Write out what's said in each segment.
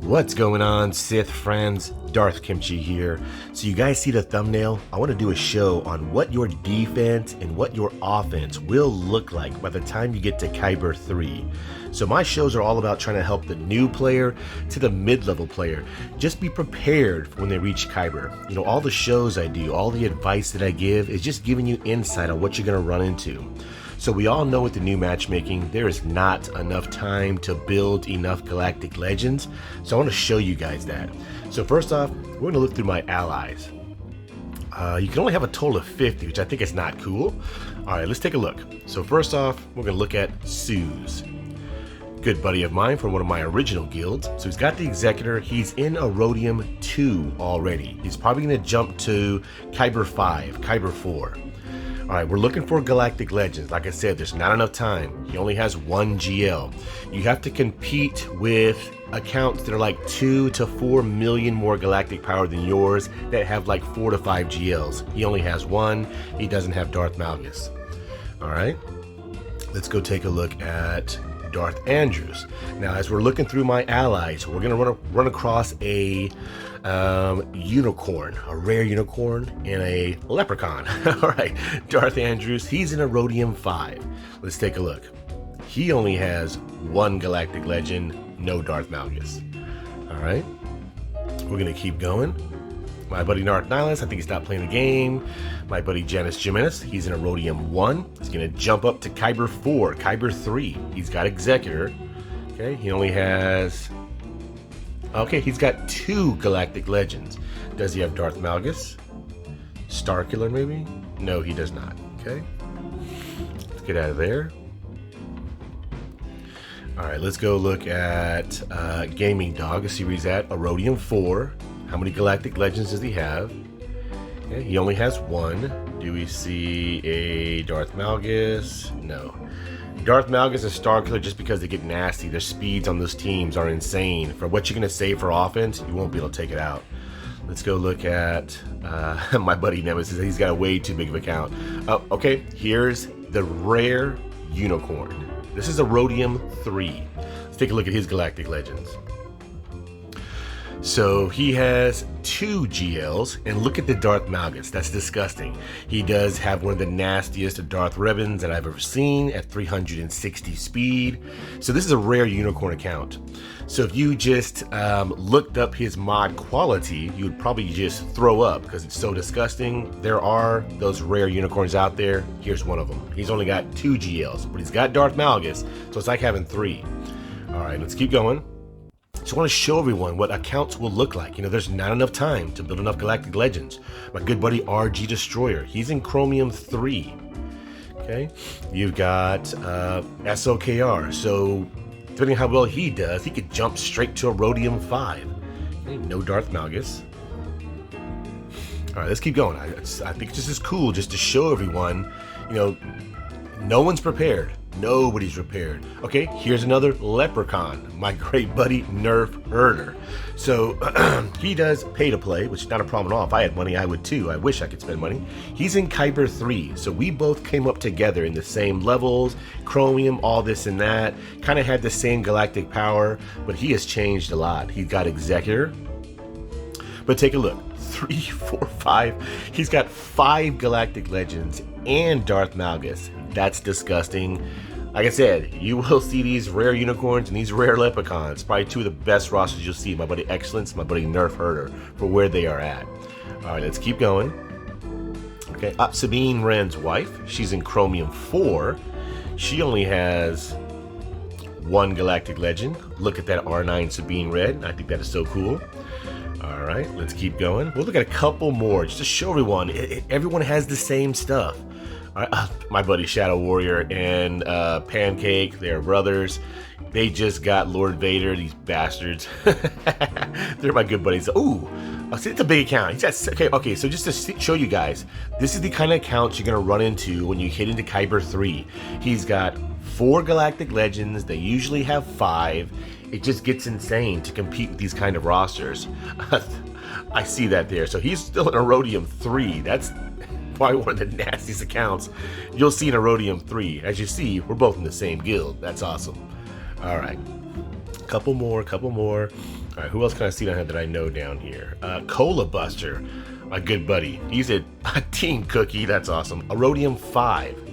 What's going on, Sith friends? Darth Kimchi here. So you guys see the thumbnail? I want to do a show on what your defense and what your offense will look like by the time you get to Kyber 3. So my shows are all about trying to help the new player to the mid-level player just be prepared for when they reach Kyber. You know, all the shows I do, all the advice that I give is just giving you insight on what you're going to run into. So we all know with the new matchmaking, there is not enough time to build enough Galactic Legends. So I want to show you guys that. So first off, we're going to look through my allies. You can only have a total of 50, which I think is not cool. All right, let's take a look. So first off, we're going to look at Suze. Good buddy of mine from one of my original guilds. So he's got the Executor. He's in Erodium 2 already. He's probably going to jump to Kyber 5, Kyber 4. Alright, we're looking for Galactic Legends. Like I said, there's not enough time. He only has one GL. You have to compete with accounts that are like 2 to 4 million more galactic power than yours that have like 4 to 5 GLs. He only has one. He doesn't have Darth Malgus. Alright, let's go take a look at Darth Andrews. Now, as we're looking through my allies, we're going to run across a unicorn, a rare unicorn, and a leprechaun. All right, Darth Andrews, he's in Erodium 5. Let's take a look. He only has one Galactic Legend, no Darth Malgus. All right, we're going to keep going. My buddy Narc Nihilus, I think he's not playing the game. My buddy Janus Jimenez, he's in Erodium 1. He's going to jump up to Kyber 4, Kyber 3. He's got Executor. Okay, he only has... Okay, he's got 2 Galactic Legends. Does he have Darth Malgus? Starkiller, maybe? No, he does not. Okay, let's get out of there. Alright, let's go look at Gaming Dog. Let's see where he's at. Erodium 4. How many Galactic Legends does he have? Okay, he only has one. Do we see a Darth Malgus? No. Darth Malgus and Starkiller, just because they get nasty, their speeds on those teams are insane. For what you're going to save for offense, you won't be able to take it out. Let's go look at my buddy Nemesis. He's got a way too big of an account. Oh, okay, here's the rare unicorn. This is Erodium 3. Let's take a look at his Galactic Legends. So he has 2 GLs, and look at the Darth Malgus. That's disgusting. He does have one of the nastiest Darth Ribbons that I've ever seen at 360 speed. So this is a rare unicorn account. So if you just looked up his mod quality, you would probably just throw up because it's so disgusting. There are those rare unicorns out there. Here's one of them. He's only got 2 GLs, but he's got Darth Malgus, so it's like having 3. All right, let's keep going. So I want to show everyone what accounts will look like. You know, there's not enough time to build enough Galactic Legends. My good buddy RG Destroyer, he's in Chromium 3. Okay, you've got SOKR. So depending on how well he does, he could jump straight to Erodium 5. Okay, no Darth Malgus. All right, let's keep going. I think it's just as cool just to show everyone, you know, no one's prepared. Nobody's prepared. Okay, here's another leprechaun, my great buddy Nerf Herder. So he does pay to play, which is not a problem at all. If I had money, I would too. I wish I could spend money. He's in Kyber 3, so we both came up together in the same levels, Chromium, all this and that. Kind of had the same galactic power, but he has changed a lot. He's got Executor. But take a look. 3, 4, 5. He's got 5 Galactic Legends and Darth Malgus. That's disgusting. Like I said, you will see these rare unicorns and these rare leprechauns. Probably 2 of the best rosters you'll see. My buddy Excellence, my buddy Nerf Herder, for where they are at. All right, let's keep going. Okay, Sabine Wren's wife. She's in Chromium 4. She only has 1 Galactic Legend. Look at that R9 Sabine Wren. I think that is so cool. All right, let's keep going. We'll look at a couple more just to show everyone. Everyone has the same stuff. All right, my buddy Shadow Warrior and Pancake, they're brothers. They just got Lord Vader, these bastards. They're my good buddies. Ooh, see, it's a big account. Okay, so just to show you guys, this is the kind of accounts you're going to run into when you hit into Kyber 3. He's got 4 Galactic Legends. They usually have 5. It just gets insane to compete with these kind of rosters. I see that there. So he's still in Erodium 3. That's probably one of the nastiest accounts you'll see in Erodium 3. As you see, we're both in the same guild. That's awesome. All right. Couple more. All right, who else can I see down here that I know down here? Cola Buster, my good buddy. He's a Team Cookie. That's awesome. Rhodium 5.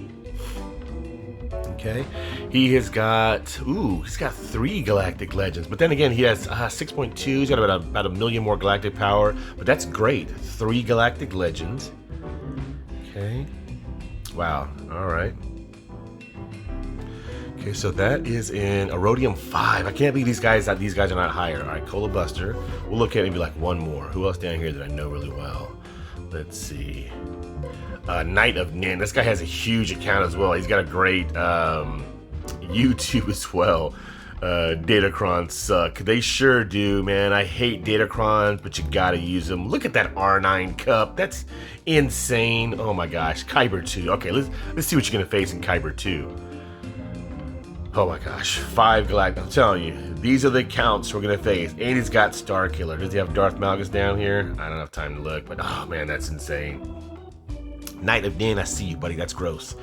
Okay, he has got, he's got 3 Galactic Legends, but then again, he has 6.2, he's got about a million more Galactic power, but that's great. 3 Galactic Legends. Okay, wow, all right. Okay, so that is in Rhodium 5. I can't believe these guys are not higher. All right, Cola Buster. We'll look at maybe like one more. Who else down here that I know really well? Let's see. Knight of Nin. This guy has a huge account as well. He's got a great YouTube as well. Datacrons suck. They sure do, man. I hate Datacrons, but you gotta use them. Look at that R9 cup. That's insane. Oh my gosh. Kyber 2. Okay, let's see what you're gonna face in Kyber 2. Oh my gosh. 5 Galactic. I'm telling you, these are the accounts we're gonna face. And he's got Starkiller. Does he have Darth Malgus down here? I don't have time to look, but oh man, that's insane. Knight of Nin, I see you, buddy. That's gross.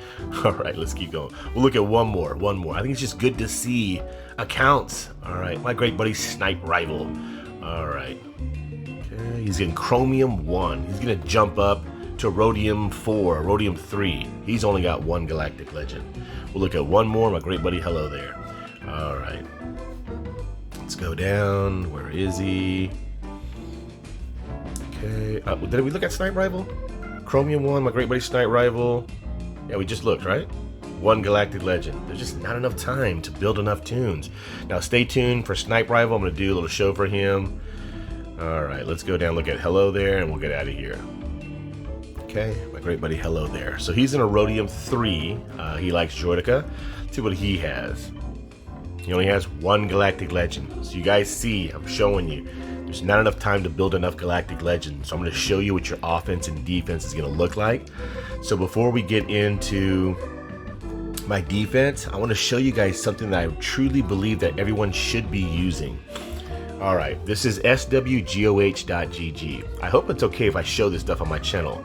All right, let's keep going. We'll look at one more. I think it's just good to see accounts. All right, my great buddy Snipe Rival. All right. Okay, he's in Chromium 1. He's gonna jump up to Rhodium 4, Rhodium 3. He's only got 1 Galactic Legend. We'll look at one more. My great buddy, hello there. All right. Let's go down. Where is he? Okay. Did we look at Snipe Rival? Chromium 1, my great buddy Snipe Rival. Yeah, we just looked, right? 1 Galactic Legend. There's just not enough time to build enough tunes. Now stay tuned for Snipe Rival. I'm going to do a little show for him. All right, let's go down, look at hello there, and we'll get out of here. Okay, my great buddy hello there. So he's in a Rhodium 3. He likes Droideka. Let's see what he has. He only has 1 Galactic Legend. So you guys see, I'm showing you. There's not enough time to build enough Galactic Legends. So I'm going to show you what your offense and defense is going to look like. So before we get into my defense, I want to show you guys something that I truly believe that everyone should be using. All right, this is swgohDK. I hope it's okay if I show this stuff on my channel.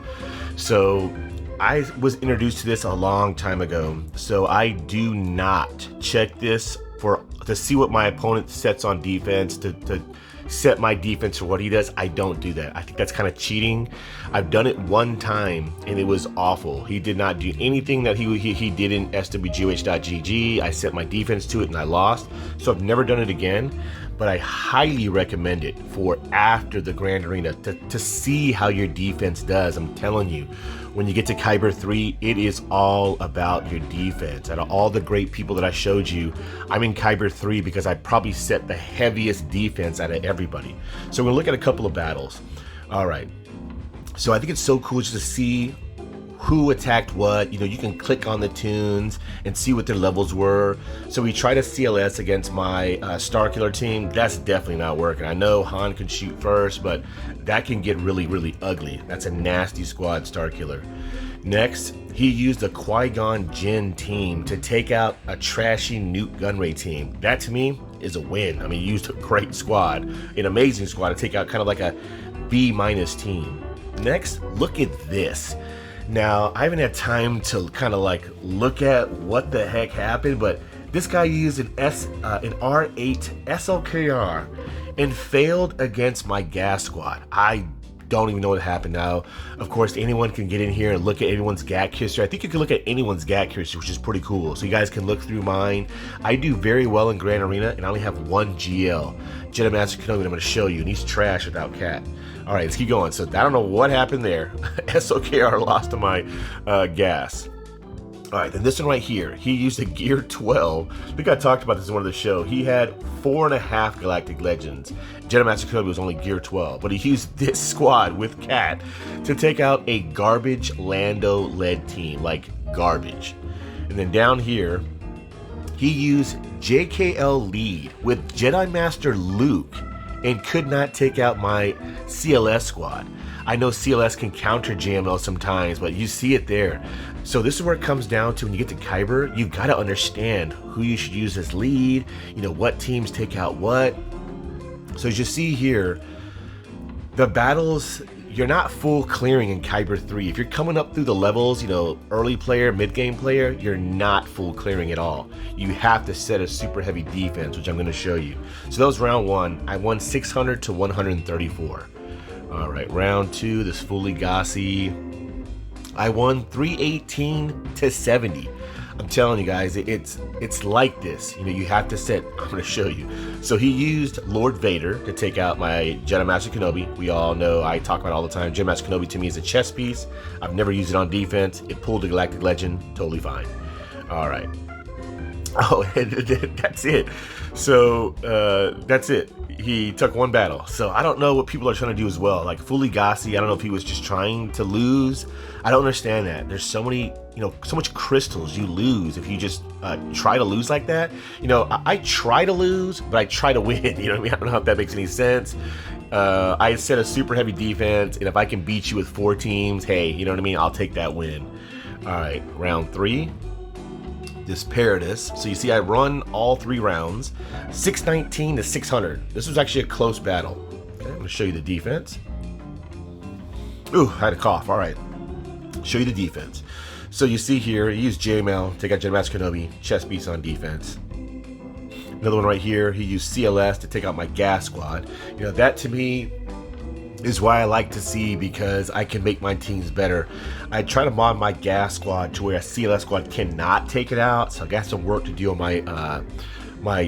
So I was introduced to this a long time ago. So I do not check this to see what my opponent sets on defense, to set my defense for what he does. I don't do that. I think that's kind of cheating. I've done it one time and it was awful. He did not do anything that he did in swgohDK. I set my defense to it and I lost. So I've never done it again, but I highly recommend it for after the Grand Arena to see how your defense does. I'm telling you, when you get to Kyber 3, it is all about your defense. Out of all the great people that I showed you, I'm in Kyber 3 because I probably set the heaviest defense out of everybody. So we're gonna look at a couple of battles. All right. So I think it's so cool just to see who attacked what. You know, you can click on the tunes and see what their levels were. So we tried a CLS against my Starkiller team. That's definitely not working. I know Han can shoot first, but that can get really, really ugly. That's a nasty squad, Starkiller. Next, he used a Qui-Gon Jinn team to take out a trashy Newt Gunray team. That to me is a win. I mean, he used a great squad, an amazing squad to take out kind of like a B- team. Next, look at this. Now, I haven't had time to kind of like look at what the heck happened, but this guy used an R8 SLKR and failed against my gas squad. I don't even know what happened now. Of course, anyone can get in here and look at anyone's GAC history. I think you can look at anyone's GAC history, which is pretty cool. So you guys can look through mine. I do very well in Grand Arena, and I only have 1 GL. Jedi Master Kenobi, I'm going to show you, and he's trash without Cat. All right, let's keep going. So I don't know what happened there. SOKR lost to my gas. All right, then this one right here, he used a Gear 12. I think I talked about this in one of the show. He had 4.5 Galactic Legends. Jedi Master Kenobi was only Gear 12, but he used this squad with Cat to take out a garbage Lando-led team, like garbage. And then down here, he used JKL lead with Jedi Master Luke and could not take out my CLS squad. I know CLS can counter JML sometimes, but you see it there. So this is where it comes down to when you get to Kyber, you've got to understand who you should use as lead, you know, what teams take out what. So as you see here, the battles, you're not full clearing in Kyber 3. If you're coming up through the levels, you know, early player, mid-game player, you're not full clearing at all. You have to set a super heavy defense, which I'm going to show you. So that was round 1. I won 600 to 134. All right, round 2, this fully Gossy. I won 318 to 70. I'm telling you guys, it's like this. You know, you have to set. I'm going to show you. So he used Lord Vader to take out my Jedi Master Kenobi. We all know, I talk about it all the time. Jedi Master Kenobi to me is a chess piece. I've never used it on defense. It pulled the Galactic Legend. Totally fine. All right. Oh, that's it. So that's it. He took one battle. So I don't know what people are trying to do as well. Like fully Gossy, I don't know if he was just trying to lose. I don't understand that. There's so many, you know, so much crystals you lose if you just try to lose like that. You know, I try to lose, but I try to win. You know what I mean? I don't know if that makes any sense. I set a super heavy defense, and if I can beat you with 4 teams, hey, you know what I mean? I'll take that win. All right, round 3. This Paradis. So you see I run all 3 rounds, 619 to 600. This was actually a close battle. Okay, I'm gonna show you the defense. Ooh, I had a cough. All right, show you the defense. So you see here, he used JML, take out Jedi Master Kenobi, chess piece on defense. Another one right here, he used CLS to take out my gas squad. You know, that to me is why I like to see, because I can make my teams better. I try to mod my gas squad to where a CLS squad cannot take it out, so I got some work to do on my oh my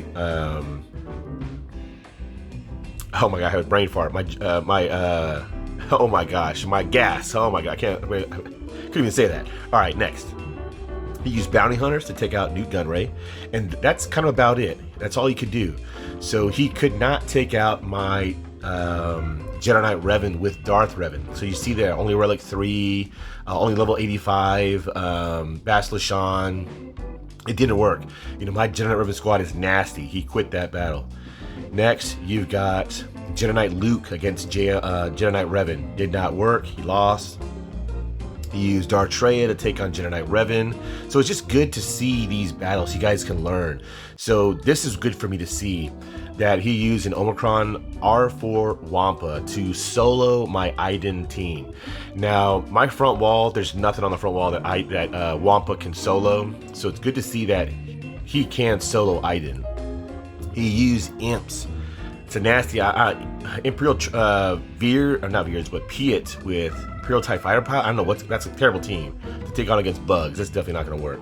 god, I have a brain fart. Oh my gosh, my gas. Oh my god, I couldn't even say that. All right, next. He used bounty hunters to take out Newt Gunray, and that's kind of about it. That's all he could do. So he could not take out my Jedi Knight Revan with Darth Revan. So you see there, only Relic 3, only level 85, Bastila Shan. It didn't work. You know, my Jedi Knight Revan squad is nasty. He quit that battle. Next, you've got Jedi Knight Luke against Jedi Knight Revan. Did not work. He lost. He used Darth Traya to take on Jedi Knight Revan. So it's just good to see these battles. You guys can learn. So this is good for me to see that he used an Omicron R4 Wampa to solo my Iden team. Now, my front wall, there's nothing on the front wall that Wampa can solo. So it's good to see that he can solo Iden. He used imps. It's a nasty Imperial Veer, or not Veers, but Piet with Imperial TIE Fighter Pilot. I don't know that's a terrible team to take on against bugs. That's definitely not going to work.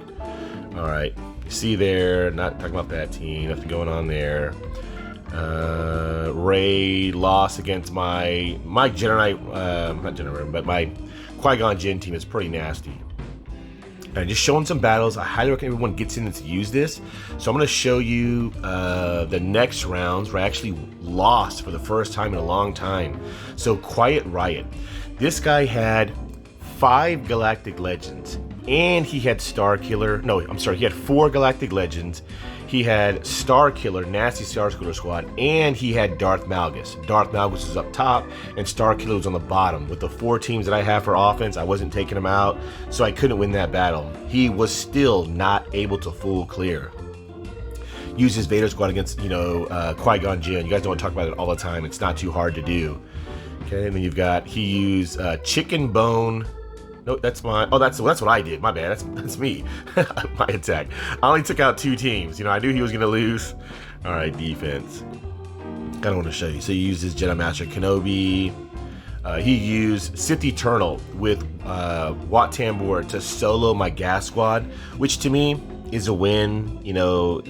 All right, you see there, not talking about that team. Nothing going on there. Ray lost against my Jedi Knight, not Jedi Knight, but my Qui-Gon Jinn team is pretty nasty. And just showing some battles. I highly recommend everyone gets in to use this. So I'm going to show you the next rounds where I actually lost for the first time in a long time. So Quiet Riot. This guy had 5 Galactic Legends, and he had Starkiller. No, I'm sorry, he had 4 Galactic Legends. He had Starkiller, nasty Starkiller squad, and he had Darth Malgus. Darth Malgus was up top, and Starkiller was on the bottom. With the 4 teams that I have for offense, I wasn't taking him out, so I couldn't win that battle. He was still not able to full clear. Use his Vader squad against, you know, Qui-Gon Jinn. You guys don't talk about it all the time. It's not too hard to do. Okay, and then you've got, he used Chicken Bone. No, that's my. Oh, that's what I did. My bad. That's me. My attack. I only took out 2 teams. You know, I knew he was gonna lose. All right, defense. I don't want to show you. So he used his Jedi Master Kenobi. He used Sith Eternal with Wat Tambor to solo my gas squad, which to me is a win. You know,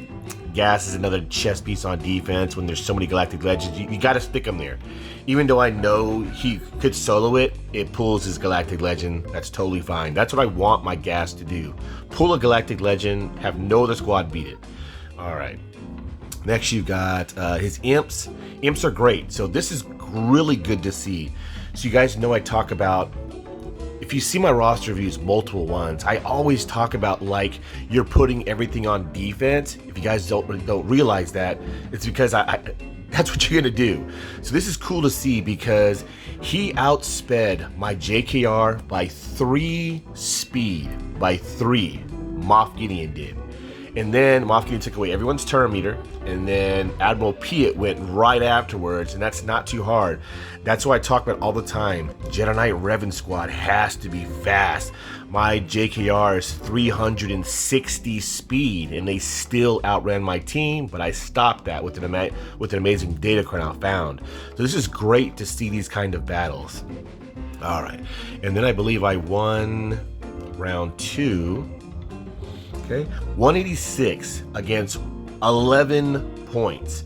gas is another chess piece on defense. When there's so many Galactic Legends, you got to stick them there. Even though I know he could solo it, it pulls his Galactic Legend. That's totally fine. That's what I want my gas to do. Pull a Galactic Legend, have no other squad beat it. All right. Next, you've got his imps. Imps are great. So this is really good to see. So you guys know I talk about, if you see my roster reviews multiple ones, I always talk about like you're putting everything on defense. If you guys don't realize that, it's because that's what you're gonna do. So this is cool to see because he outsped my JKR by 3 speed, by 3. Moff Gideon did. And then Moff Gideon took away everyone's turn meter, and then Admiral Piet went right afterwards, and that's not too hard. That's why I talk about all the time. Jedi Knight Revan Squad has to be fast. My JKR is 360 speed, and they still outran my team, but I stopped that with an amazing Datacron I found. So this is great to see these kind of battles. All right, and then I believe I won round 2. Okay, 186 against 11 points.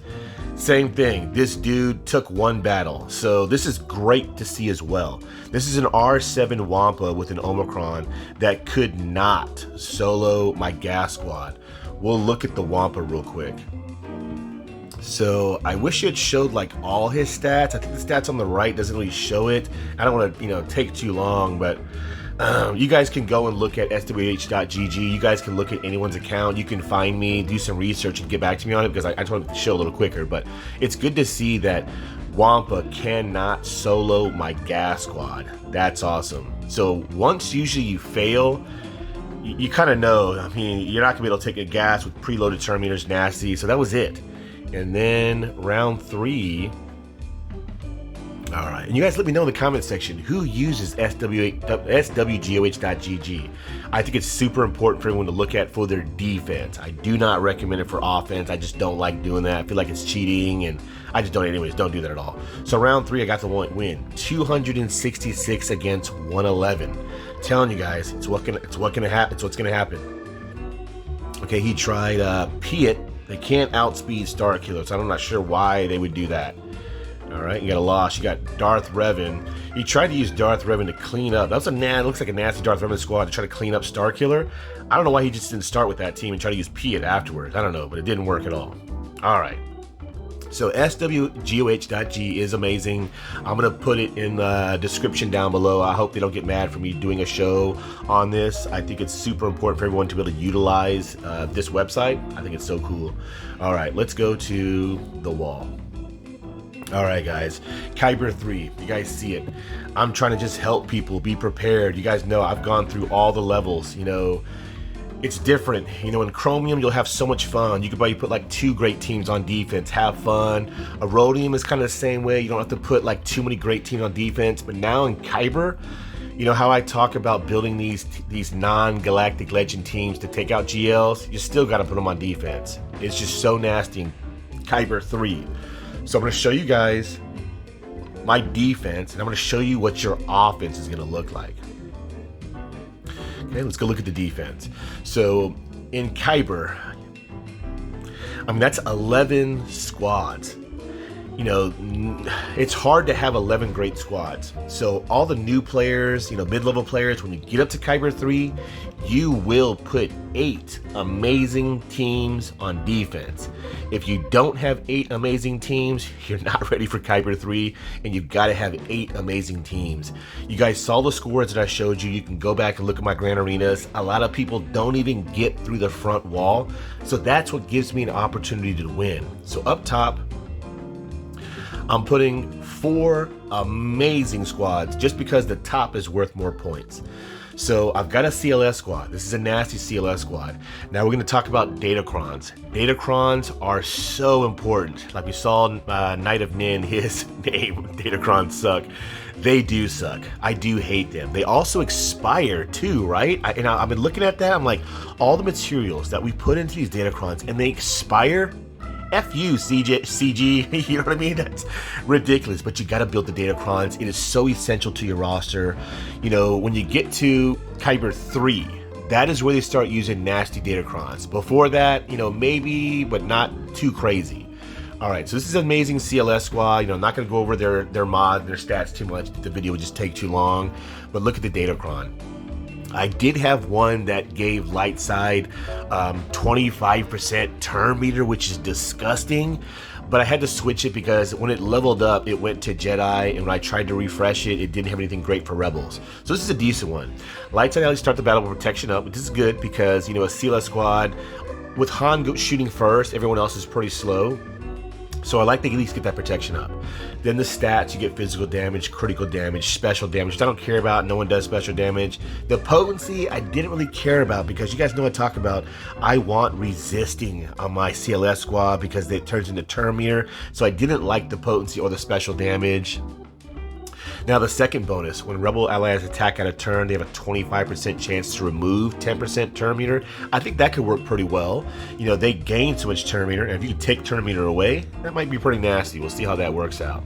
Same thing, this dude took one battle, so this is great to see as well. This is an R7 Wampa with an Omicron that could not solo my gas squad. We'll look at the Wampa real quick. So I wish it showed like all his stats. I think the stats on the right doesn't really show it. I don't want to, take too long, but you guys can go and look at swgohDK. You guys can look at anyone's account. You can find me, do some research, and get back to me on it, because I just wanted to show a little quicker. But it's good to see that Wampa cannot solo my gas squad. That's awesome. So once usually you fail, you kind of know. I mean, you're not gonna be able to take a gas with preloaded turn meters, nasty. So that was it. And then round 3. All right, and you guys let me know in the comment section who uses swgohDK. I think it's super important for everyone to look at for their defense. I do not recommend it for offense. I just don't like doing that. I feel like it's cheating, and I just don't. Anyways, don't do that at all. So round 3, I got the win, 266 against 111. Telling you guys, it's what's gonna happen. Okay, he tried Piet. They can't outspeed Starkiller, so I'm not sure why they would do that. All right, you got a loss. You got Darth Revan. He tried to use Darth Revan to clean up. That was looks like a nasty Darth Revan squad to try to clean up Starkiller. I don't know why he just didn't start with that team and try to use Piet afterwards. I don't know, but it didn't work at all. All right. So swgohDK is amazing. I'm going to put it in the description down below. I hope they don't get mad for me doing a show on this. I think it's super important for everyone to be able to utilize this website. I think it's so cool. All right, let's go to the wall. All right, guys, Kyber 3, you guys see it. I'm trying to just help people be prepared. You guys know I've gone through all the levels. It's different. In Chromium, you'll have so much fun. You could probably put like 2 great teams on defense, have fun. Rhodium is kind of the same way. You don't have to put like too many great teams on defense. But now in Kyber, how I talk about building these non-Galactic Legend teams to take out GLs, you still got to put them on defense. It's just so nasty in Kyber 3. So I'm going to show you guys my defense, and I'm going to show you what your offense is going to look like. Okay, let's go look at the defense. So in Kyber, that's 11 squads. It's hard to have 11 great squads. So all the new players, mid-level players, when you get up to Kyber 3, you will put 8 amazing teams on defense. If you don't have 8 amazing teams, you're not ready for Kyber 3, and you've got to have 8 amazing teams. You guys saw the scores that I showed you. You can go back and look at my Grand Arenas. A lot of people don't even get through the front wall. So that's what gives me an opportunity to win. So up top, I'm putting 4 amazing squads just because the top is worth more points. So I've got a Cls Squad. This is a nasty Cls Squad. Now we're going to talk about Datacrons. Datacrons are so important. Like we saw Knight of Nin, his name, Datacrons suck. They do suck. I do hate them. They also expire too, right? I've been looking at that. I'm like, all the materials that we put into these Datacrons and they expire. F you, CG, you know what I mean? That's ridiculous, but you got to build the Datacrons. It is so essential to your roster. When you get to Kyber 3, that is where they start using nasty Datacrons. Before that, maybe, but not too crazy. All right, so this is an amazing Cls Squad. I'm not going to go over their mod, their stats too much. The video would just take too long, but look at the Datacron. I did have one that gave light side 25% turn meter, which is disgusting, but I had to switch it because when it leveled up, it went to Jedi, and when I tried to refresh it, it didn't have anything great for Rebels. So this is a decent one. Light side, I always start the battle with protection up, but this is good because, a Cls Squad, with Han shooting first, everyone else is pretty slow. So I like to at least get that protection up. Then the stats, you get physical damage, critical damage, special damage, which I don't care about. No one does special damage. The potency, I didn't really care about because you guys know I talk about I want resisting on my Cls Squad because it turns into turn meter. So I didn't like the potency or the special damage. Now the second bonus, when Rebel allies attack out of turn, they have a 25% chance to remove 10% turn meter. I think that could work pretty well. You know, they gain so much turn meter, and if you take turn meter away, that might be pretty nasty. We'll see how that works out.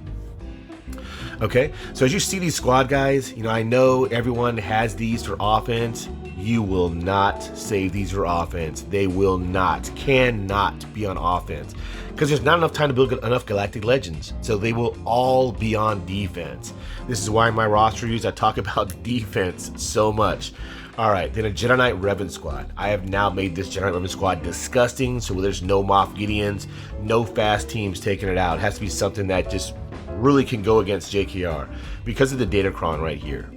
Okay, so as you see these squad guys, you know, I know everyone has these for offense. You will not save these for offense. They will not, cannot be on offense because there's not enough time to build enough Galactic Legends. So they will all be on defense. This is why in my roster reviews I talk about defense so much. All right, then a Jedi Knight Revan squad. I have now made this Jedi Knight Revan squad disgusting, so there's no Moff Gideons, no fast teams taking it out. It has to be something that just really can go against JKR because of the Datacron right here.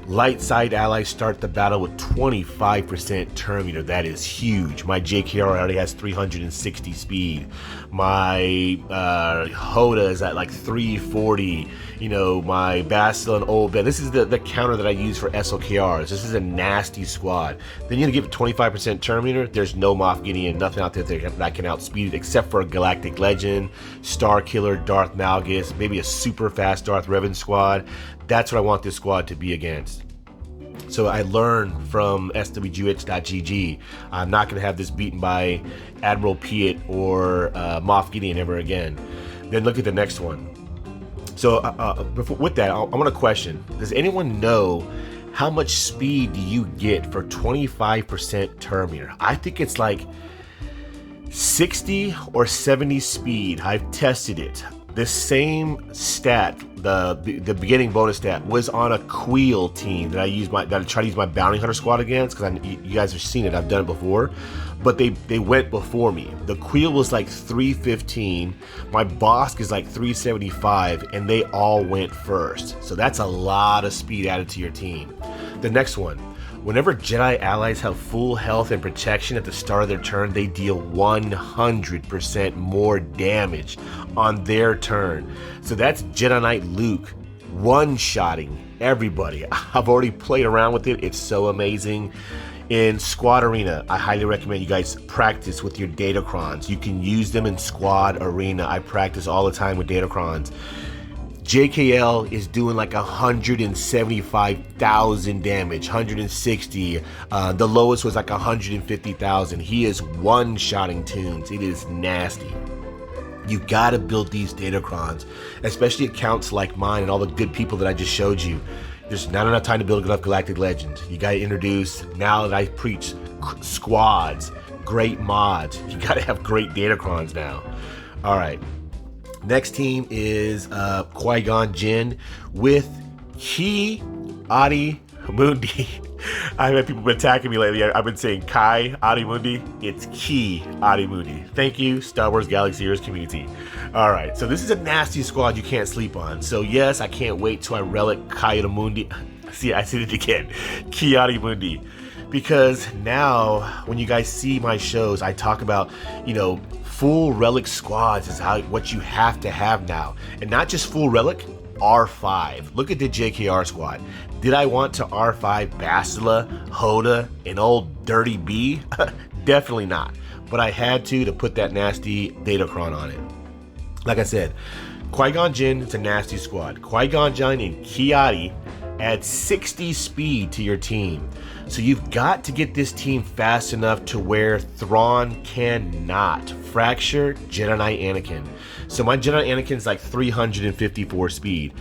Light side allies start the battle with 25% turn meter. That is huge. My JKR already has 360 speed. My Hoda is at like 340. You know, my Bastila and Old Ben. This is the counter that I use for SLKRs. This is a nasty squad. Then you give it 25% turn meter. There's no Moff Gideon, nothing out there that can outspeed it except for a Galactic Legend, Starkiller, Darth Malgus, maybe a super fast Darth Revan squad. That's what I want this squad to be against. So I learned from swgohDK. I'm not going to have this beaten by Admiral Piet or Moff Gideon ever again. Then look at the next one. So with that, I want to question, does anyone know how much speed do you get for 25% turn meter? I think it's like 60 or 70 speed. I've tested it. The same stat, the beginning bonus stat, was on a Quill team that I try to use my bounty hunter squad against because you guys have seen it. I've done it before, but they went before me. The Quill was like 315. My Bosk is like 375, and they all went first. So that's a lot of speed added to your team. The next one. Whenever Jedi allies have full health and protection at the start of their turn, they deal 100% more damage on their turn. So that's Jedi Knight Luke one-shotting everybody. I've already played around with it. It's so amazing. In Squad Arena, I highly recommend you guys practice with your Datacrons. You can use them in Squad Arena. I practice all the time with Datacrons. JKL is doing like 175,000 damage, 160. The lowest was like 150,000. He is one-shotting tunes. It is nasty. You gotta build these Datacrons, especially accounts like mine and all the good people that I just showed you. There's not enough time to build enough Galactic Legends. You gotta introduce, now that I preach squads, great mods, you gotta have great Datacrons now. All right. Next team is Qui-Gon Jinn with Ki-Adi-Mundi. I've had people attacking me lately. I've been saying Ki-Adi-Mundi. It's Ki-Adi-Mundi. Thank you, Star Wars Galaxy Heroes community. All right, so this is a nasty squad you can't sleep on. So yes, I can't wait till I relic Ki-Adi-Mundi. See, I said it again. Ki-Adi-Mundi. Because now, when you guys see my shows, I talk about, you know, full relic squads is what you have to have now. And not just full relic, R5. Look at the JKR squad. Did I want to R5 Bastila, Hoda, and old Dirty B? Definitely not. But I had to put that nasty Datacron on it. Like I said, Qui-Gon Jinn, it's a nasty squad. Qui-Gon Jinn and Ki-Adi add 60 speed to your team. So you've got to get this team fast enough to where Thrawn cannot fracture Jedi Knight Anakin. So my Jedi Knight Anakin's like 354 speed.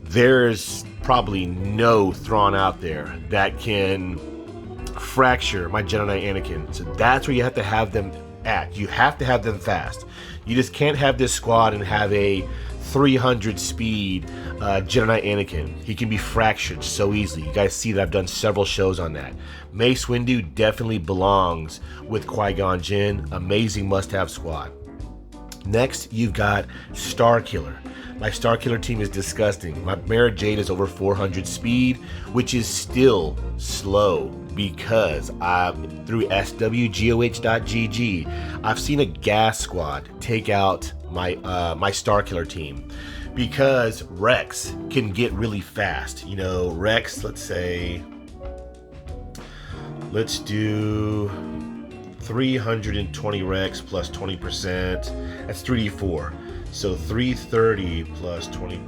There's probably no Thrawn out there that can fracture my Jedi Knight Anakin. So that's where you have to have them at. You have to have them fast. You just can't have this squad and have a 300 speed Jedi Knight Anakin. He can be fractured so easily. You guys see that I've done several shows on that. Mace Windu definitely belongs with Qui-Gon Jinn. Amazing must-have squad. Next, you've got Starkiller. My Starkiller team is disgusting. My Mara Jade is over 400 speed, which is still slow because through swgohDK, I've seen a gas squad take out my Starkiller team because Rex can get really fast. You know, Rex, let's do 320 Rex plus 20%. That's 3d4. So 330 plus 20%,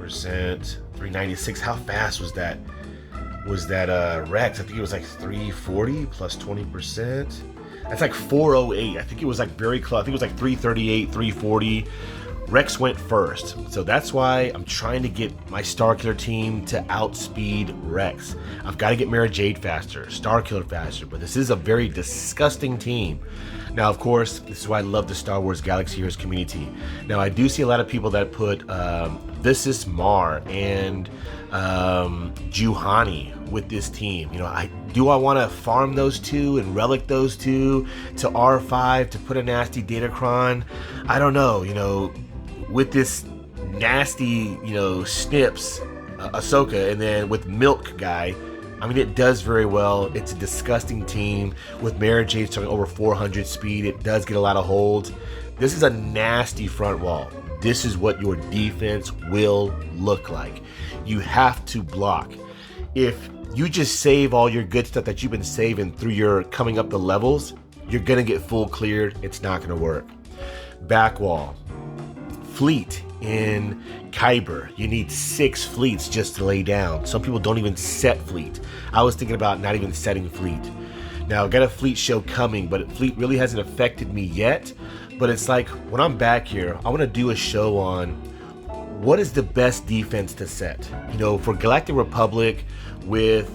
396. How fast was that? Was that Rex? I think it was like 340 plus 20%. That's like 408. I think it was like very close. I think it was like 338, 340. Rex went first. So that's why I'm trying to get my Starkiller team to outspeed Rex. I've got to get Mara Jade faster, Starkiller faster, but this is a very disgusting team. Now, of course, this is why I love the Star Wars Galaxy Heroes community. Now, I do see a lot of people that put This Mar and Juhani with this team. You know, I want to farm those two and relic those two to R5 to put a nasty Datacron? I don't know, you know, with this nasty, you know, Snips, Ahsoka, and then with Milk guy, I mean, it does very well. It's a disgusting team with Mara Jade starting over 400 speed. It does get a lot of holds. This is a nasty front wall. This is what your defense will look like. You have to block. If you just save all your good stuff that you've been saving through your coming up the levels, you're gonna get full cleared. It's not gonna work. Back wall. Fleet in Kyber. You need 6 fleets just to lay down. Some people don't even set fleet. I was thinking about not even setting fleet. Now, I've got a fleet show coming, but fleet really hasn't affected me yet. But it's like, when I'm back here, I want to do a show on what is the best defense to set. You know, for Galactic Republic, with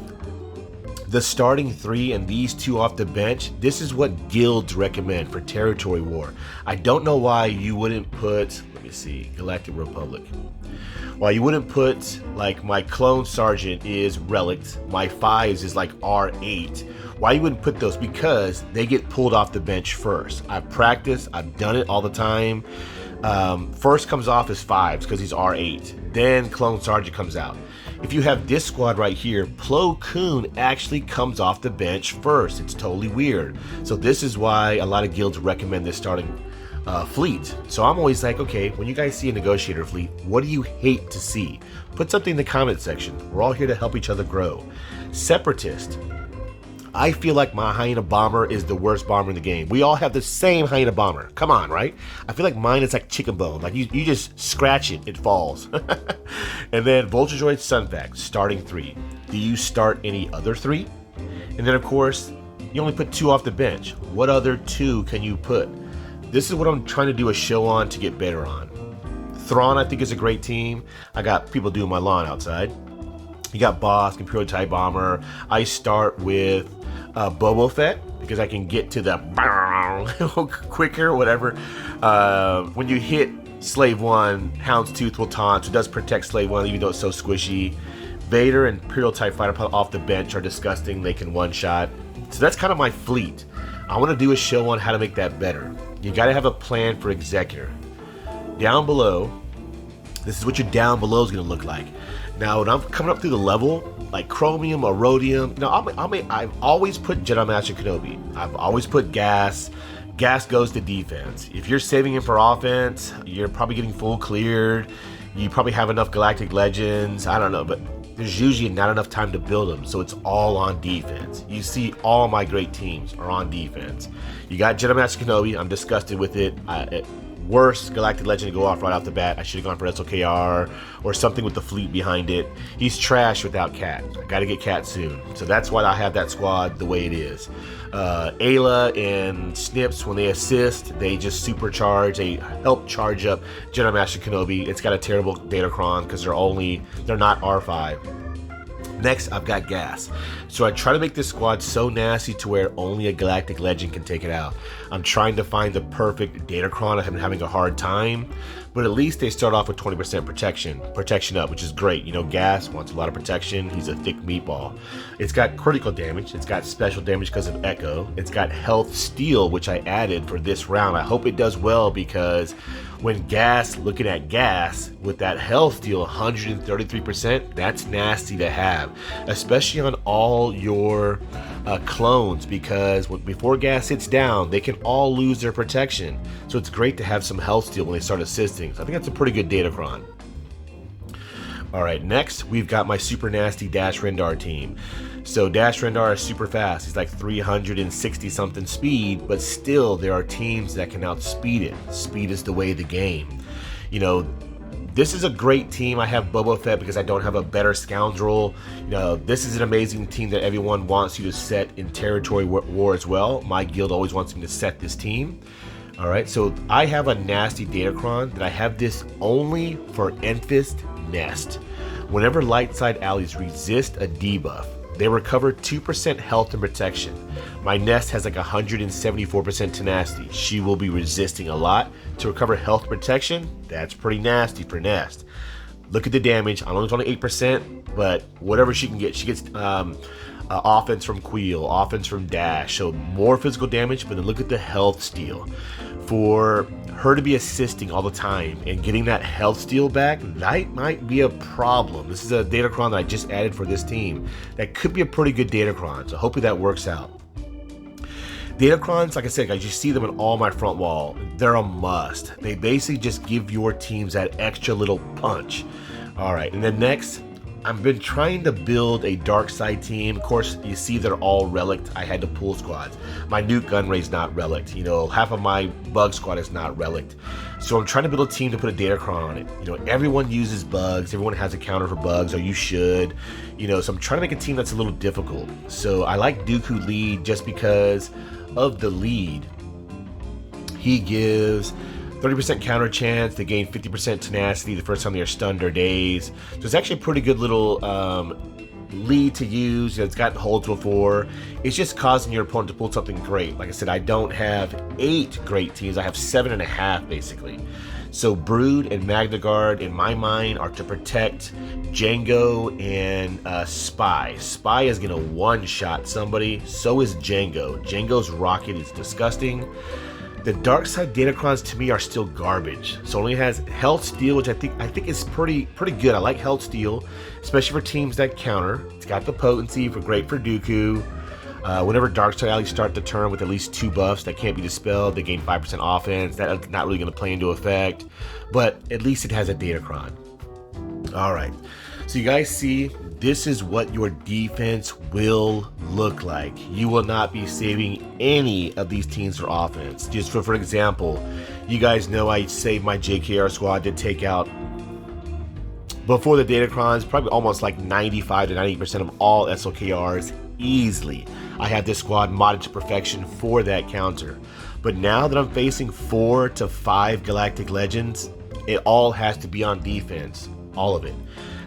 the starting 3 and these 2 off the bench, this is what guilds recommend for territory war. I don't know why you wouldn't put, let me see, Galactic Republic. Why you wouldn't put, like, my clone sergeant is relict, my 5s is like R8. Why you wouldn't put those? Because they get pulled off the bench first. I've practiced, I've done it all the time. First comes off as 5s because he's R8. Then clone sergeant comes out. If you have this squad right here, Plo Koon actually comes off the bench first. It's totally weird. So this is why a lot of guilds recommend this starting fleet. So I'm always like, okay, when you guys see a negotiator fleet, what do you hate to see? Put something in the comment section. We're all here to help each other grow. Separatist. I feel like my Hyena Bomber is the worst bomber in the game. We all have the same Hyena Bomber. Come on, right? I feel like mine is like chicken bone. Like you just scratch it, it falls. And then Vulture Droid Sunfac, starting 3. Do you start any other 3? And then, of course, you only put 2 off the bench. What other 2 can you put? This is what I'm trying to do a show on to get better on. Thrawn, I think, is a great team. I got people doing my lawn outside. You got Boss, Imperial TIE Bomber. I start with Boba Fett because I can get to the quicker, whatever. When you hit Slave 1, Houndstooth will taunt, so it does protect Slave 1 even though it's so squishy. Vader and Imperial TIE Fighter off the bench are disgusting. They can one-shot. So that's kind of my fleet. I want to do a show on how to make that better. You got to have a plan for Executor. Down below, this is what your down below is going to look like. Now, when I'm coming up through the level, like Chromium or Rhodium, I've always put Jedi Master Kenobi. I've always put Gas. Gas goes to defense. If you're saving him for offense, you're probably getting full cleared. You probably have enough Galactic Legends. I don't know, but there's usually not enough time to build them, so it's all on defense. You see, all my great teams are on defense. You got Jedi Master Kenobi. I'm disgusted with it. Worst Galactic Legend to go off right off the bat. I should have gone for SOKR or something with the fleet behind it. He's trash without Cat. I got to get Cat soon. So that's why I have that squad the way it is. Ayla and Snips, when they assist, they just supercharge. They help charge up Jedi Master Kenobi. It's got a terrible Datacron because they're not R5. Next, I've got Gas. So I try to make this squad so nasty to where only a Galactic Legend can take it out. I'm trying to find the perfect Datacron. I'm having a hard time. but at least they start off with 20% protection up, which is great. You know, Gas wants a lot of protection. He's a thick meatball. It's got critical damage. It's got special damage because of Echo. It's got health steal, which I added for this round. I hope it does well, because when Gas, looking at Gas with that health steal 133%, that's nasty to have, especially on all your clones, because before Gas hits down, they can all lose their protection. So it's great to have some health steal when they start assisting. So I think that's a pretty good Datacron. All right, next we've got my super nasty Dash Rendar team. So Dash Rendar is super fast. He's like 360 something speed, but still there are teams that can outspeed it. Speed is the way of the game. You know, this is a great team. I have Boba Fett because I don't have a better scoundrel. You know, this is an amazing team that everyone wants you to set in territory war as well. My guild always wants me to set this team. All right, so I have a nasty Datacron that I have this only for Enfist Nest. Whenever light side allies resist a debuff, they recover 2% health and protection. My Nest has like 174% tenacity. She will be resisting a lot to recover health protection. That's pretty nasty for Nest. Look at the damage. I know it's only 8%, but whatever she can get. She gets offense from Queel, offense from Dash, so more physical damage, but then look at the health steal. For her to be assisting all the time and getting that health steal back, that might be a problem. This is a Datacron that I just added for this team. That could be a pretty good Datacron, so hopefully that works out. Datacrons, like I said, guys, you see them in all my front wall. They're a must. They basically just give your teams that extra little punch. All right, and then next, I've been trying to build a dark side team. Of course, you see they're all relicked. I had to pull squads. My Nuke Gunray's not relicked. You know, half of my Bug Squad is not relicked. So I'm trying to build a team to put a Datacron on it. You know, everyone uses bugs. Everyone has a counter for bugs, or you should. You know, so I'm trying to make a team that's a little difficult. So I like Dooku lead just because of the lead. He gives 30% counter chance. They gain 50% tenacity the first time they are stunned or dazed. So it's actually a pretty good little lead to use. It's got holds before. It's just causing your opponent to pull something great. Like I said, I don't have 8 great teams. I have 7.5 basically. So Brood and Magna Guard, in my mind, are to protect Jango and Spy. Spy is gonna one-shot somebody. So is Jango. Jango's rocket is disgusting. The dark side Datacrons to me are still garbage. So it only has health steal, which I think is pretty good. I like health steal, especially for teams that counter. It's got the potency for great for Dooku. Whenever dark side allies start the turn with at least 2 buffs that can't be dispelled, they gain 5% offense. That's not really going to play into effect, but at least it has a Datacron. All right. So you guys see, this is what your defense will look like. You will not be saving any of these teams for offense. Just for example, you guys know I saved my JKR squad to take out, before the Datacrons, probably almost like 95 to 98% of all SLKRs easily. I had this squad modded to perfection for that counter. But now that I'm facing 4 to 5 Galactic Legends, it all has to be on defense. All of it.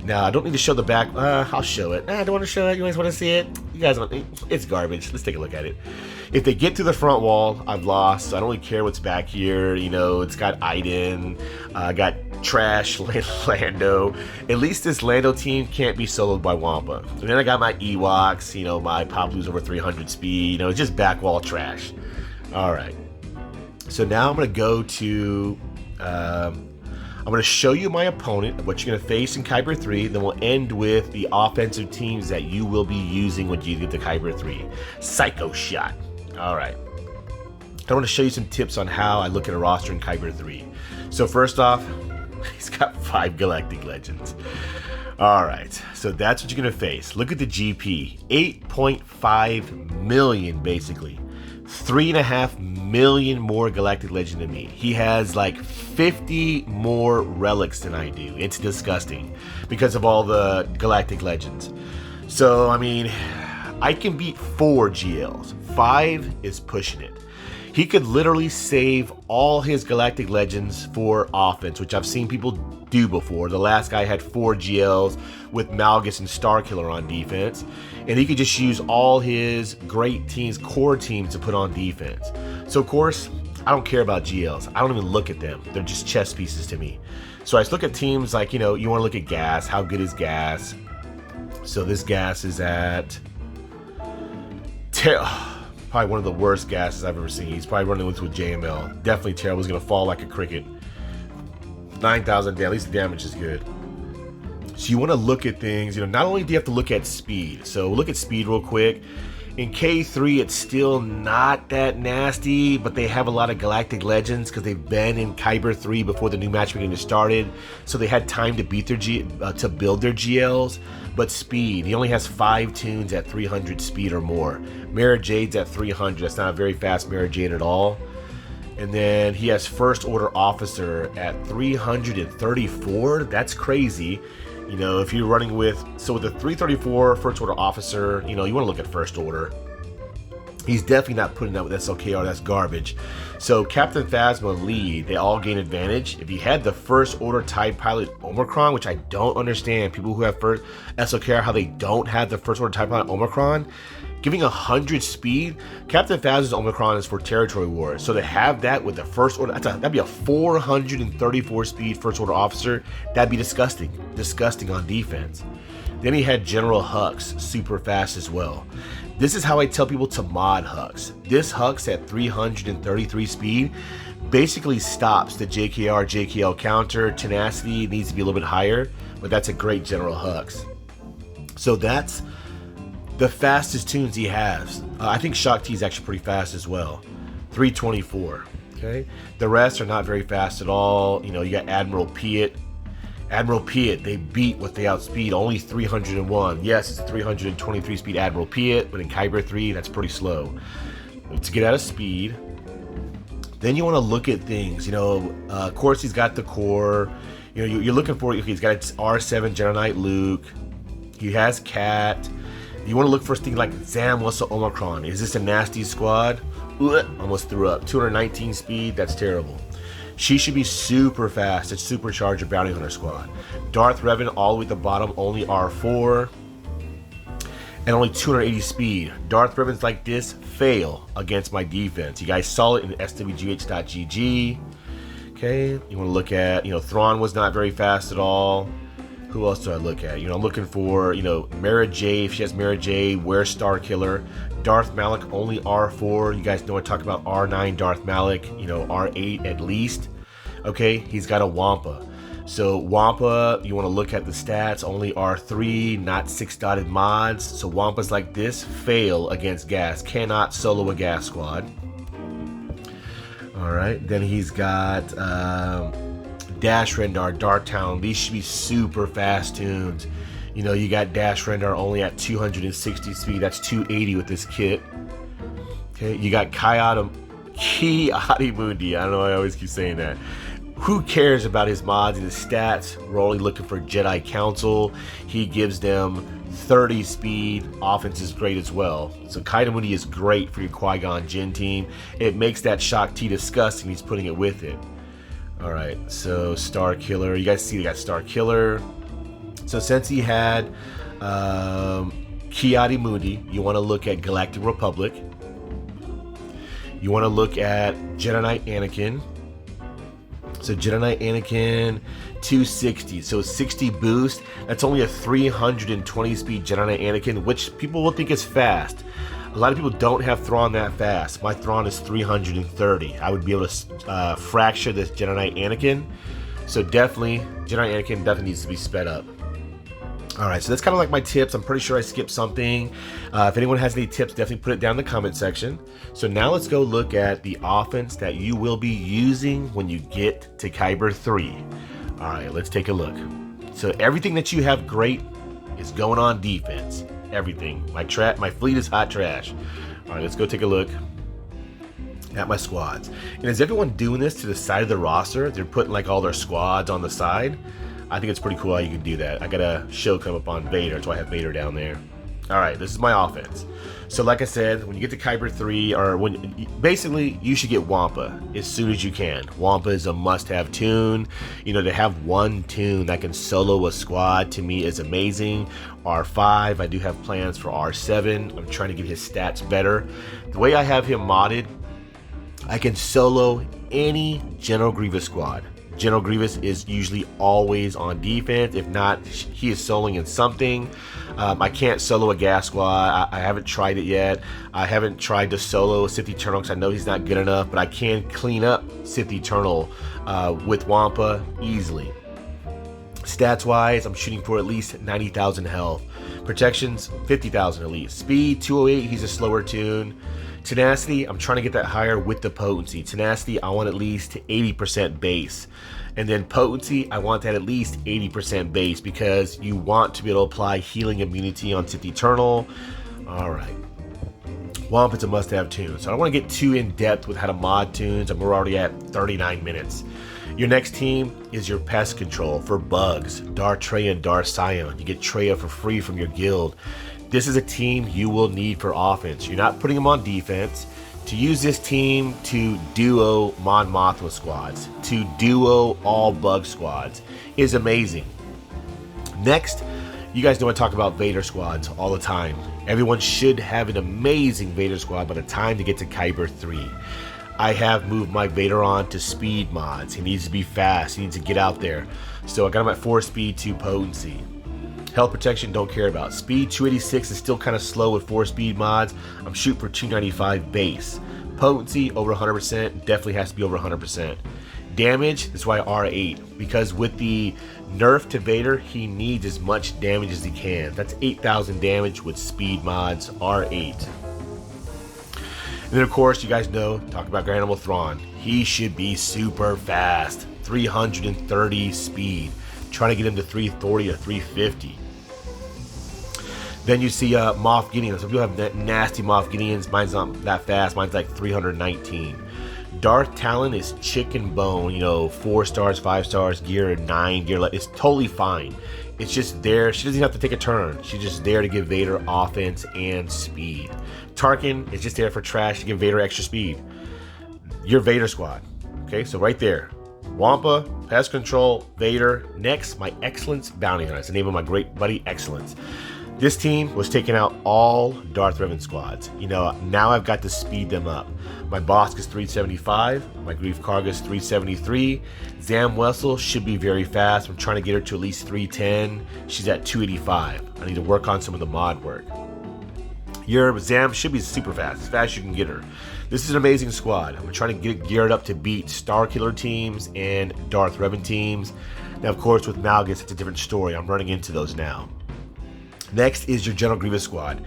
Now, I don't need to show the back. I'll show it. I don't want to show it. You guys want to see it? You guys want it? It's garbage. Let's take a look at it. If they get to the front wall, I've lost. So I don't really care what's back here. You know, it's got Iden. Got trash Lando. At least this Lando team can't be soloed by Wampa. And then I got my Ewoks. You know, my Papu's over 300 speed. You know, it's just back wall trash. All right. So now I'm going to go to... I'm going to show you my opponent, what you're going to face in Kyber 3, then we'll end with the offensive teams that you will be using when you get to Kyber 3. Psycho Shot. All right. I want to show you some tips on how I look at a roster in Kyber 3. So first off, he's got 5 Galactic Legends. All right, so that's what you're going to face. Look at the GP. 8.5 million, basically. 3.5 million more Galactic Legend than me. He has like 50 more relics than I do. It's disgusting because of all the Galactic Legends. So, I mean, I can beat 4 GLs. 5 is pushing it. He could literally save all his Galactic Legends for offense, which I've seen people do before. The last guy had 4 GLs with Malgus and Starkiller on defense, and he could just use all his great teams, core teams, to put on defense. So of course, I don't care about GLs. I don't even look at them. They're just chess pieces to me. So I just look at teams like, you know, you want to look at gas. How good is gas? So this gas is at probably one of the worst gases I've ever seen. He's probably running with JML. Definitely terrible. He's going to fall like a cricket. 9,000, at least the damage is good. So you want to look at things, you know, not only do you have to look at speed. So look at speed real quick. In K3, it's still not that nasty, but they have a lot of Galactic Legends because they've been in Kyber 3 before the new matchmaking started. So they had time to beat their to build their GLs. But speed, he only has 5 tunes at 300 speed or more. Mara Jade's at 300. That's not a very fast Mara Jade at all. And then he has First Order Officer at 334. That's crazy. You know, if you're running with, so with the 334 First Order Officer, you know, you want to look at First Order. He's definitely not putting that with SLKR, that's garbage. So Captain Phasma and Lee, they all gain advantage. If you had the First Order TIE Pilot Omicron, which I don't understand, people who have first SLKR, how they don't have the First Order TIE Pilot Omicron, giving 100 speed, Captain Phasma's Omicron is for Territory Wars. So to have that with the First Order, that'd be a 434 speed First Order Officer. That'd be disgusting. Disgusting on defense. Then he had General Hux, super fast as well. This is how I tell people to mod Hux. This Hux at 333 speed basically stops the JKR-JKL counter. Tenacity needs to be a little bit higher, but that's a great General Hux. So that's the fastest tunes he has. I think Shock T is actually pretty fast as well. 324. Okay. The rest are not very fast at all. You know, you got Admiral Piet. Admiral Piet, they beat what they outspeed, only 301. Yes, it's a 323 speed Admiral Piet, but in Kyber 3, that's pretty slow. To get out of speed, then you want to look at things. You know, of course, he's got the core. You know, you're looking for, he's got R7 Jedi Knight Luke. He has Cat. You want to look for things like Zam Wustle Omicron. Is this a nasty squad? Almost threw up. 219 speed, that's terrible. She should be super fast. It's Supercharger Bounty Hunter Squad. Darth Revan all the way at the bottom, only R4. And only 280 speed. Darth Revans like this fail against my defense. You guys saw it in swgh.gg. Okay, you want to look at, you know, Thrawn was not very fast at all. Who else do I look at? You know, I'm looking for, you know, Mara J. If she has Mara J, where's Starkiller? Darth Malak, only R4. You guys know I talk about R9 Darth Malak, you know, R8 at least. Okay, he's got a Wampa. So Wampa, you want to look at the stats, only R3, not 6-dotted mods. So Wampas like this fail against gas. Cannot solo a gas squad. All right, then he's got Dash Rendar, Darth Talon. These should be super fast tunes. You know, you got Dash Rendar only at 260 speed. That's 280 with this kit. Okay, you got Ki-Adi Mundi. I don't know, I always keep saying that. Who cares about his mods and his stats? We're only looking for Jedi Council. He gives them 30 speed. Offense is great as well. So Ki-Adi Mundi is great for your Qui-Gon Jinn team. It makes that Shock T disgusting. He's putting it with it. All right, so Starkiller. You guys see they got Starkiller. So since he had Ki-Adi Mundi, you want to look at Galactic Republic. You want to look at Jedi Knight Anakin. So Jedi Knight Anakin, 260. So 60 boost. That's only a 320 speed Jedi Knight Anakin, which people will think is fast. A lot of people don't have Thrawn that fast. My Thrawn is 330. I would be able to fracture this Jedi Knight Anakin. So definitely, Jedi Knight Anakin definitely needs to be sped up. Alright, so that's kind of like my tips. I'm pretty sure I skipped something. If anyone has any tips, definitely put it down in the comment section. So now let's go look at the offense that you will be using when you get to Kyber 3. Alright, let's take a look. So everything that you have great is going on defense. Everything. My fleet is hot trash. Alright, let's go take a look at my squads. And is everyone doing this to the side of the roster? They're putting like all their squads on the side. I think it's pretty cool how you can do that. I got a show come up on Vader, so I have Vader down there. Alright, this is my offense. So like I said, when you get to Kyber 3, or basically, you should get Wampa as soon as you can. Wampa is a must-have tune. You know, to have one tune that can solo a squad, to me, is amazing. R5, I do have plans for R7. I'm trying to get his stats better. The way I have him modded, I can solo any General Grievous squad. General Grievous is usually always on defense. If not, he is soloing in something. I can't solo a gas squad. I haven't tried it yet. I haven't tried to solo Sith Eternal because I know he's not good enough, but I can clean up Sith Eternal with Wampa easily. Stats wise, I'm shooting for at least 90,000 health. Protections, 50,000 at least. Speed, 208, he's a slower tune. Tenacity, I'm trying to get that higher with the potency. Tenacity, I want at least 80% base. And then potency, I want that at least 80% base because you want to be able to apply healing immunity on Sith Eternal. Alright. Wampa's a must-have tune. So I don't want to get too in-depth with how to mod tunes, and we're already at 39 minutes. Your next team is your pest control for bugs. Darth Traya and Darth Sion. You get Traya for free from your guild. This is a team you will need for offense. You're not putting them on defense. To use this team to duo Mon Mothma squads, to duo all bug squads is amazing. Next, you guys know I talk about Vader squads all the time. Everyone should have an amazing Vader squad by the time to get to Kyber 3. I have moved my Vader on to speed mods. He needs to be fast. He needs to get out there. So I got him at 4 speed, 2 potency. Health protection, don't care about. Speed, 286 is still kind of slow with 4 speed mods. I'm shooting for 295 base. Potency, over 100%. Definitely has to be over 100%. Damage, that's why R8. Because with the nerf to Vader, he needs as much damage as he can. That's 8,000 damage with speed mods, R8. And then of course, you guys know, talk about Grand Admiral Thrawn. He should be super fast. 330 speed. Trying to get him to 340 or 350. Then you see Moff Gideon. Some people have nasty Moff Gideons. Mine's not that fast. Mine's like 319. Darth Talon is chicken bone. You know, 4 stars, 5 stars, gear 9, gear. It's totally fine. It's just there. She doesn't have to take a turn. She's just there to give Vader offense and speed. Tarkin is just there for trash to give Vader extra speed. Your Vader squad. Okay, so right there. Wampa, Pest Control, Vader. Next, my Excellence Bounty Hunter. It's the name of my great buddy, Excellence. This team was taking out all Darth Revan squads. You know, now I've got to speed them up. My Bosk is 375. My Grief Karga is 373. Zam Wessel should be very fast. I'm trying to get her to at least 310. She's at 285. I need to work on some of the mod work. Your Zam should be super fast, as fast as you can get her. This is an amazing squad. I'm trying to get it geared up to beat Starkiller teams and Darth Revan teams. Now, of course, with Malgus, it's a different story. I'm running into those now. Next is your General Grievous squad.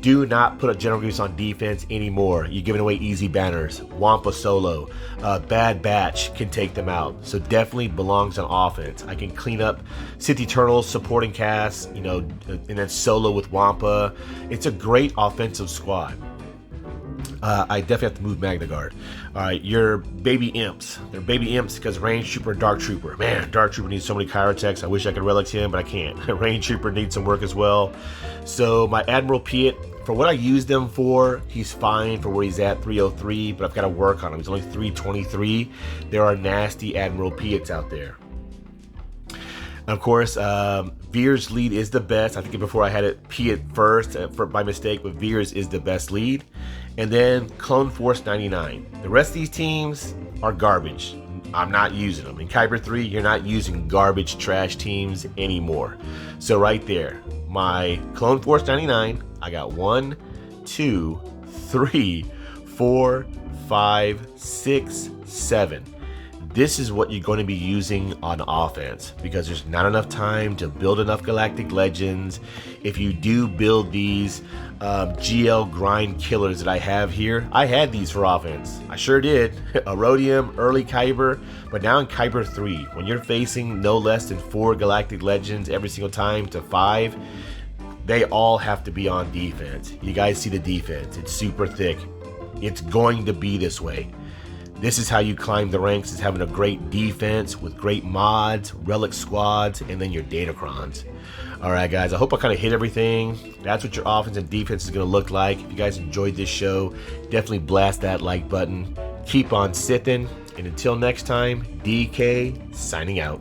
Do not put a General Grievous on defense anymore. You're giving away easy banners. Wampa solo. Bad Batch can take them out. So definitely belongs on offense. I can clean up Sith Eternals supporting cast, you know, and then solo with Wampa. It's a great offensive squad. I definitely have to move Magna Guard. Alright, your baby imps. They're baby imps because Range Trooper and Dark Trooper. Man, Dark Trooper needs so many Chirotechs. I wish I could relic him, but I can't. Range Trooper needs some work as well. So my Admiral Piet, for what I use them for, he's fine for where he's at, 303, but I've got to work on him. He's only 323. There are nasty Admiral Piets out there. And of course, Veer's lead is the best. I think before I had it Piet first by mistake, but Veer's is the best lead. And then Clone Force 99. The rest of these teams are garbage. I'm not using them. In Kyber 3, you're not using garbage trash teams anymore. So right there, my Clone Force 99, I got 1, 2, 3, 4, 5, 6, 7. This is what you're going to be using on offense because there's not enough time to build enough Galactic Legends. If you do build these GL grind killers that I have here, I had these for offense. I sure did. Erodium, early Kyber, but now in Kyber 3, when you're facing no less than 4 Galactic Legends every single time to 5, they all have to be on defense. You guys see the defense. It's super thick. It's going to be this way. This is how you climb the ranks, is having a great defense with great mods, relic squads, and then your Datacrons. Alright guys, I hope I kind of hit everything. That's what your offense and defense is going to look like. If you guys enjoyed this show, definitely blast that like button. Keep on sithing, and until next time, DK signing out.